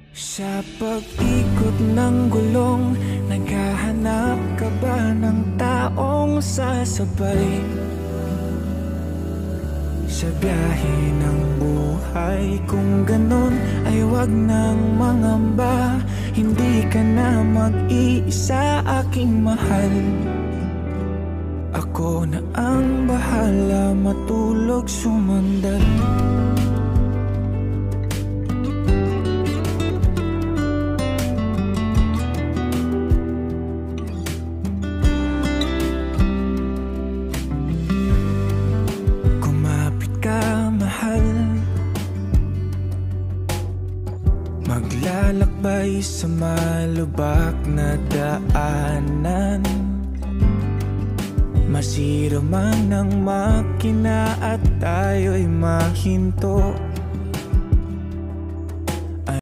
Sa pag-ikot ng gulong, naghahanap ka ba ng taong sasabay? Sa biyahe ng buhay, kung ganon ay wag nang mangamba. Hindi ka na mag-iisa, aking mahal. Ako na ang bahala, matulog sumandal. Maglalakbay sa malubak na daanan, masira man ang makina at tayo'y mahinto.